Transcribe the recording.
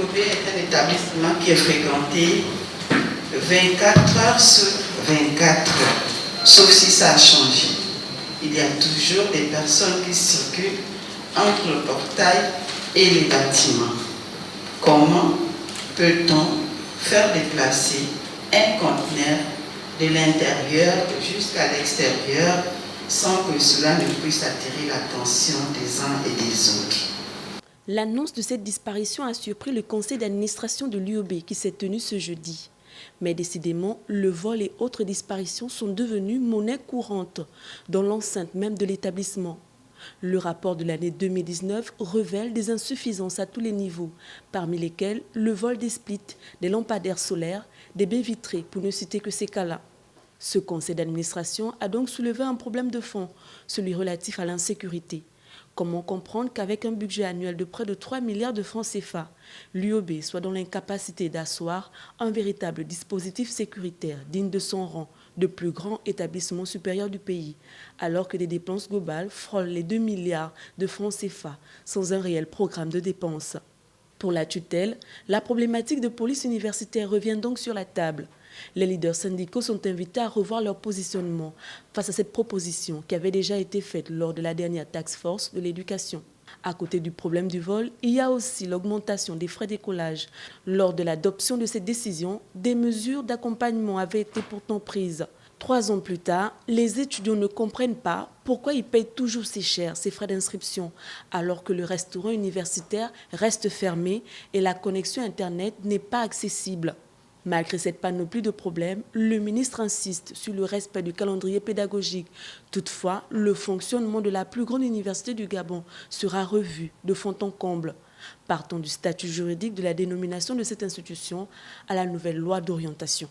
l'UOB est un établissement qui est fréquenté 24 heures sur 24, sauf si ça a changé. Il y a toujours des personnes qui circulent entre le portail et les bâtiments. Comment peut-on faire déplacer un conteneur de l'intérieur jusqu'à l'extérieur sans que cela ne puisse attirer l'attention des uns et des autres? L'annonce de cette disparition a surpris le conseil d'administration de l'UOB qui s'est tenu ce jeudi. Mais décidément, le vol et autres disparitions sont devenues monnaie courante dans l'enceinte même de l'établissement. Le rapport de l'année 2019 révèle des insuffisances à tous les niveaux, parmi lesquels le vol des splits, des lampadaires solaires, des baies vitrées, pour ne citer que ces cas-là. Ce conseil d'administration a donc soulevé un problème de fond, celui relatif à l'insécurité. Comment comprendre qu'avec un budget annuel de près de 3 milliards de francs CFA, l'UOB soit dans l'incapacité d'asseoir un véritable dispositif sécuritaire digne de son rang de plus grand établissement supérieur du pays, alors que les dépenses globales frôlent les 2 milliards de francs CFA sans un réel programme de dépenses. Pour la tutelle, la problématique de police universitaire revient donc sur la table. Les leaders syndicaux sont invités à revoir leur positionnement face à cette proposition qui avait déjà été faite lors de la dernière task force de l'éducation. À côté du problème du vol, il y a aussi l'augmentation des frais d'écolage. Lors de l'adoption de cette décision, des mesures d'accompagnement avaient été pourtant prises. 3 ans plus tard, les étudiants ne comprennent pas pourquoi ils payent toujours si cher ces frais d'inscription, alors que le restaurant universitaire reste fermé et la connexion Internet n'est pas accessible. Malgré cette panoplie de problèmes, le ministre insiste sur le respect du calendrier pédagogique. Toutefois, le fonctionnement de la plus grande université du Gabon sera revu de fond en comble, partant du statut juridique de la dénomination de cette institution à la nouvelle loi d'orientation.